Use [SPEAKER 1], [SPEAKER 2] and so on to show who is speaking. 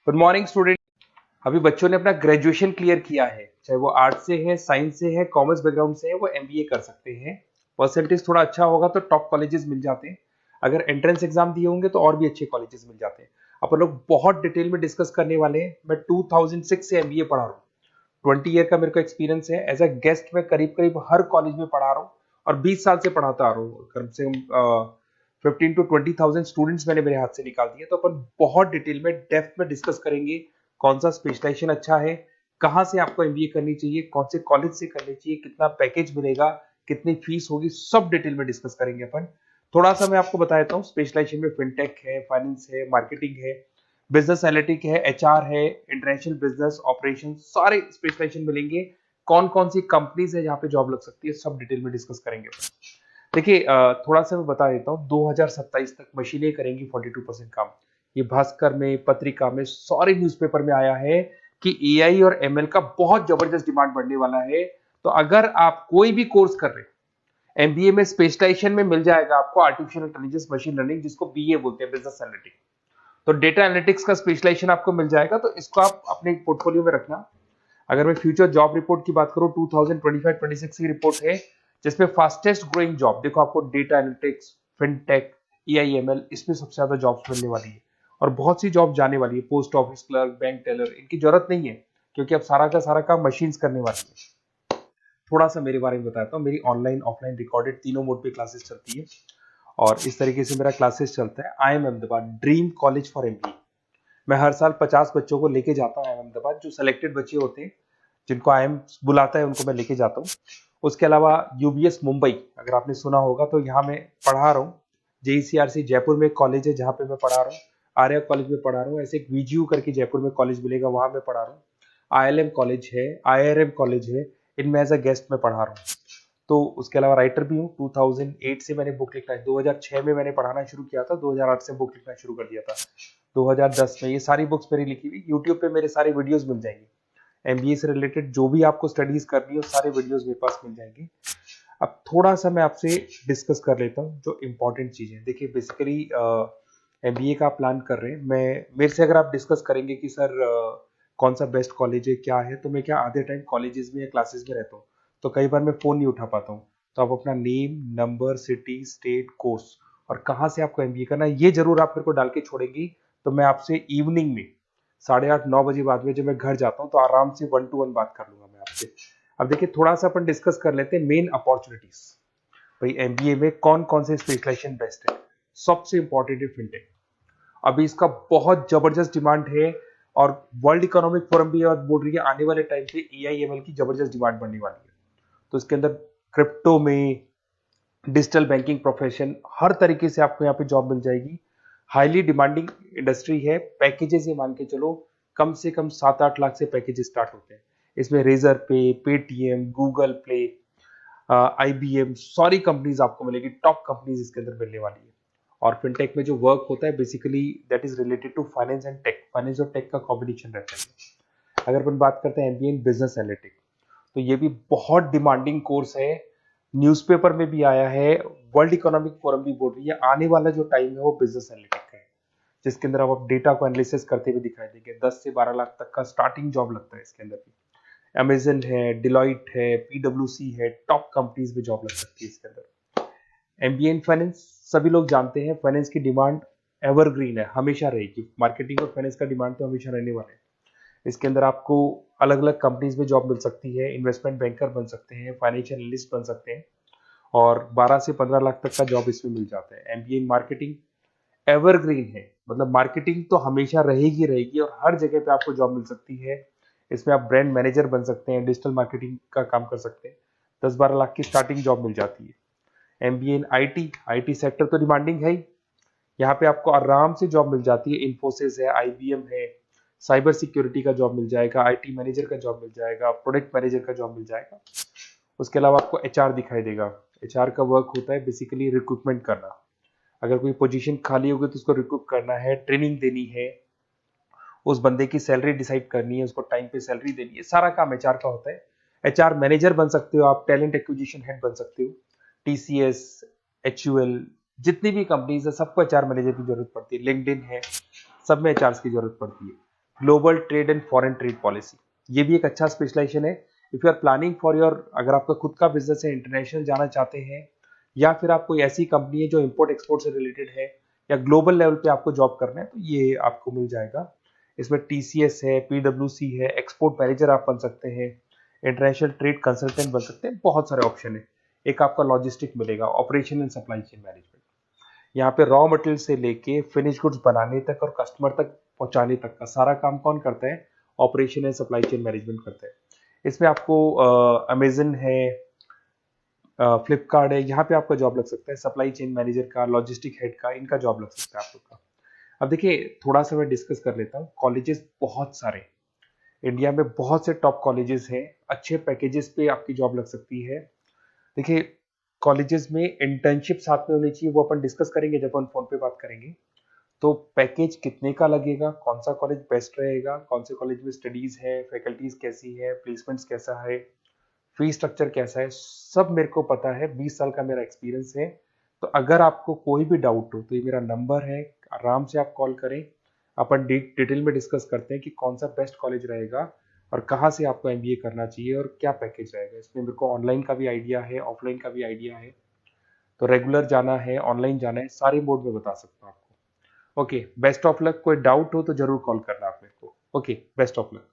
[SPEAKER 1] Good morning student. अभी बच्चों ने अपना ग्रेजुएशन क्लियर किया है, चाहे वो आर्ट्स से है, साइंस से है, कॉमर्स बैकग्राउंड से है, वो एमबीए कर सकते हैं। परसेंटेज थोड़ा अच्छा होगा तो टॉप कॉलेजेस मिल जाते हैं। अगर एंट्रेंस एग्जाम दिए होंगे तो और भी अच्छे कॉलेजेस मिल जाते हैं। अपन लोग बहुत डिटेल में डिस्कस करने वाले हैं। मैं 2006 से एमबीए पढ़ा रहा हूँ। 20 ईयर का मेरे को एक्सपीरियंस है। एज अ गेस्ट मैं करीब करीब हर कॉलेज में पढ़ा रहा हूँ और 20 साल से पढ़ाता आ रहा हूँ। कम से कम 15 to 20,000 स्टूडेंट्स मैंने मेरे हाथ से निकाल दिए। तो अपन बहुत डिटेल में डेप्थ में डिस्कस करेंगे कौन सा स्पेशलाइजेशन अच्छा है, कहाँ से आपको एमबीए करनी चाहिए, कौन से कॉलेज से करनी चाहिए, कितना पैकेज मिलेगा, कितनी फीस होगी, सब डिटेल में डिस्कस करेंगे अपन। थोड़ा सा मैं आपको बता देता हूँ। स्पेशलाइजेशन में फिनटेक है, फाइनेंस है, मार्केटिंग है, बिजनेस एनालिटिक है, एचआर है, इंटरनेशनल बिजनेस ऑपरेशन, सारे स्पेशलाइजेशन मिलेंगे। कौन कौन सी कंपनीज है जहाँ पे जॉब लग सकती है, सब डिटेल में डिस्कस करेंगे। देखिए, थोड़ा सा मैं बता देता हूँ। 2027 तक मशीनें करेंगी 42% काम। ये भास्कर में, पत्रिका में, सारे न्यूज़पेपर में आया है कि एआई और एमएल का बहुत जबरदस्त डिमांड बढ़ने वाला है। तो अगर आप कोई भी कोर्स कर रहे हैं, एमबीए में स्पेशलाइजेशन में मिल जाएगा आपको आर्टिफिशियल इंटेलिजेंस, मशीन लर्निंग, जिसको बीए बोलते हैं, बिजनेस एनालिटिक्स। तो डेटा एनालिटिक्स का स्पेशलाइजेशन आपको मिल जाएगा, तो इसको आप अपने पोर्टफोलियो में रखना। अगर मैं फ्यूचर जॉब रिपोर्ट की बात करूं, 2025-26 की रिपोर्ट है, जिसमें फास्टेस्ट ग्रोइंग जॉब देखो आपको डेटा एनालिटिक्स, फिनटेक, एआईएमएल, इसमें सबसे ज्यादा जॉब्स मिलने वाली है। और बहुत सी जॉब जाने वाली है। Post office clerk, bank teller, इनकी जरूरत नहीं है क्योंकि अब सारा का सारा काम मशीन्स करने वाली है। थोड़ा सा मेरे बारे में बताता हूँ। मेरी ऑनलाइन ऑफलाइन रिकॉर्डेड तीनों मोड पे क्लासेस चलती है और इस तरीके से मेरा क्लासेस चलता है। I am Ahmedabad dream college for MBA. मैं हर साल 50 बच्चों को लेके जाता हूँ अहमदाबाद। जो सिलेक्टेड बच्चे होते हैं, जिनको आईएम बुलाता है, उनको मैं लेके जाता हूँ। उसके अलावा यूबीएस मुंबई, अगर आपने सुना होगा, तो यहाँ मैं पढ़ा रहा हूँ। जेईसीआरसी जयपुर में एक कॉलेज है जहाँ पे मैं पढ़ा रहा हूँ। आर्या कॉलेज में पढ़ा रहा हूँ। ऐसे एक वीजीयू करके जयपुर में कॉलेज मिलेगा, वहां मैं पढ़ा रहा हूँ। आईएलएम कॉलेज है, आईआरएम कॉलेज है, इनमें एज अ गेस्ट में पढ़ा रहा हूँ। तो उसके अलावा राइटर भी हूँ। 2008 से मैंने बुक लिखना है। 2006 में मैंने पढ़ाना शुरू किया था, 2008 से बुक लिखना शुरू कर दिया था। 2010 में ये सारी बुक्स मेरी लिखी हुई यूट्यूब पे मेरे सारे वीडियोस मिल जाएंगे। एमबीए से रिलेटेड जो भी आपको स्टडीज करनी हो, सारे वीडियोस मेरे पास मिल जाएंगे। अब थोड़ा सा मैं आपसे डिस्कस कर लेता हूँ जो इंपॉर्टेंट चीजें। देखिए, बेसिकली एमबीए का प्लान कर रहे हैं, मैं मेरे से अगर आप डिस्कस करेंगे कि सर कौन सा बेस्ट कॉलेज है, क्या है, तो मैं क्या आधे टाइम कॉलेजेस में या क्लासेस में रहता हूँ, तो कई बार मैं फोन नहीं उठा पाता हूँ। तो आप अपना name, number, city, state, course और कहाँ से आपको एमबीए करना है, ये जरूर आप मेरे को डाल के छोड़ेंगी। तो मैं आपसे इवनिंग में 8:30-9 बजे बाद में जब मैं घर जाता हूँ, तो आराम से 1 to 1 बात कर लूंगा मैं आपसे। अब देखिए, थोड़ा सा अपन डिस्कस कर लेते हैं मेन अपॉर्चुनिटीज। भाई, एमबीए में कौन कौन से स्पेशलाइजेशन बेस्ट है। सबसे इंपॉर्टेंट है फिनटेक। अभी इसका बहुत जबरदस्त डिमांड है और वर्ल्ड इकोनॉमिक फोरम भी बोल रही है आने वाले टाइम पे एआईएमएल की जबरदस्त डिमांड बढ़ने वाली है। तो इसके अंदर क्रिप्टो में, डिजिटल बैंकिंग प्रोफेशन, हर तरीके से आपको यहाँ पे जॉब मिल जाएगी। हाईली डिमांडिंग इंडस्ट्री है। पैकेजेस ये मान के चलो, कम से कम 7-8 लाख से पैकेजेस स्टार्ट होते हैं। इसमें रेजर पे, पेटीएम, गूगल प्ले, आईबीएम, सारी कंपनीज आपको मिलेगी। टॉप कंपनीज इसके अंदर मिलने वाली है। और फिनटेक में जो वर्क होता है, basically that is related to finance and tech. Finance और टेक का कॉम्बिनेशन रहता है। अगर अपन बात करते हैं एमबीए इन बिजनेस एनालिटिक्स, तो ये भी बहुत डिमांडिंग कोर्स है। न्यूज़पेपर में भी आया है, वर्ल्ड इकोनॉमिक फोरम भी बोल रही है आने वाला जो टाइम है वो बिजनेस एनालिटिक्स का है, जिसके अंदर आप डेटा को एनालिसिस करते हुए दिखाई देंगे। 10 से 12 लाख तक का स्टार्टिंग जॉब लगता है इसके अंदर भी। अमेजन है, डिलॉइट है, पीडब्ल्यूसी है, टॉप कंपनीज में जॉब लग सकती है इसके अंदर। एमबीए इन फाइनेंस, सभी लोग जानते हैं फाइनेंस की डिमांड एवरग्रीन है, हमेशा रहेगी। मार्केटिंग और फाइनेंस का डिमांड तो हमेशा रहने वाला है। इसके अंदर आपको अलग अलग कंपनीज में जॉब मिल सकती है। इन्वेस्टमेंट बैंकर बन सकते हैं, फाइनेंशियल एनालिस्ट बन सकते हैं और 12 से 15 लाख तक का जॉब इसमें मिल जाता है। एमबीए इन मार्केटिंग एवरग्रीन है, मतलब मार्केटिंग तो हमेशा रहेगी रहेगी और हर जगह पे आपको जॉब मिल सकती है। इसमें आप ब्रांड मैनेजर बन सकते हैं, डिजिटल मार्केटिंग का काम कर सकते हैं। 10-12 लाख की स्टार्टिंग जॉब मिल जाती है। MBA in IT, IT sector तो डिमांडिंग है ही। यहाँ पे आपको आराम से जॉब मिल जाती है। इन्फोसिस है, आईबीएम है, साइबर सिक्योरिटी का जॉब मिल जाएगा, आईटी मैनेजर का जॉब मिल जाएगा, प्रोडक्ट मैनेजर का जॉब मिल जाएगा। उसके अलावा आपको एचआर दिखाई देगा। एचआर का वर्क होता है बेसिकली रिक्रूटमेंट करना। अगर कोई पोजीशन खाली होगी तो उसको रिक्रूट करना है, ट्रेनिंग देनी है, उस बंदे की सैलरी डिसाइड करनी है, उसको टाइम पे सैलरी देनी है, सारा काम एचआर का होता है। एचआर मैनेजर बन सकते हो आप, टैलेंट एक्विजिशन हेड बन सकते हो। टीसीएस, एचयूएल, जितनी भी कंपनीज है सबको एचआर मैनेजर की जरूरत पड़ती है। लिंक्डइन है, सब में एचआर की जरूरत पड़ती है। Global trade and foreign trade policy, ये भी एक अच्छा स्पेशलाइजेशन है। If you are planning for your, अगर आपका खुद का बिजनेस है, इंटरनेशनल जाना चाहते हैं, या फिर आप कोई ऐसी कंपनी है जो इंपोर्ट एक्सपोर्ट से रिलेटेड है, या ग्लोबल लेवल पे आपको जॉब करना है, तो ये आपको मिल जाएगा। इसमें टीसीएस है, पीडब्ल्यूसी है, एक्सपोर्ट मैनेजर आप बन सकते हैं, इंटरनेशनल ट्रेड कंसल्टेंट बन सकते हैं, बहुत सारे ऑप्शन है। एक आपका लॉजिस्टिक मिलेगा, operation and supply chain management, यहाँ पे रॉ मटेरियल से लेके फिनिश गुड्स बनाने तक और कस्टमर तक पहुंचाने तक का सारा काम कौन करता है? Operation and supply chain management करता है। इसमें आपको अमेजन है, फ्लिपकार्ट है, यहाँ पे आपका जॉब लग सकता है, सप्लाई चेन मैनेजर का, लॉजिस्टिक हेड का, इनका जॉब लग सकता है आप लोग का। अब देखिए, थोड़ा सा मैं डिस्कस कर लेता हूँ। कॉलेजेस बहुत सारे, इंडिया में बहुत से टॉप कॉलेजेस हैं, अच्छे पैकेजेस पे आपकी जॉब लग सकती है। देखिए, कॉलेजेस में इंटर्नशिप साथ में होनी चाहिए, वो अपन डिस्कस करेंगे जब अपन फोन पे बात करेंगे। तो पैकेज कितने का लगेगा, कौन सा कॉलेज बेस्ट रहेगा, कौन से कॉलेज में स्टडीज है, फैकल्टीज कैसी है, प्लेसमेंट्स कैसा है, फी स्ट्रक्चर कैसा है, सब मेरे को पता है, 20 साल का मेरा एक्सपीरियंस है। तो अगर आपको कोई भी डाउट हो तो ये मेरा नंबर है, आराम से आप कॉल करें, अपन डिटेल में डिस्कस करते हैं कि कौन सा बेस्ट कॉलेज रहेगा और कहाँ से आपको एमबीए करना चाहिए और क्या पैकेज रहेगा। इसमें मेरे को ऑनलाइन का भी आइडिया है, ऑफलाइन का भी आइडिया है, तो रेगुलर जाना है, ऑनलाइन जाना है, सारे मोड में बता सकता हूँ आपको। Okay, best of luck. कोई डाउट हो तो जरूर कॉल करना आप मेरे को। Okay, best of luck.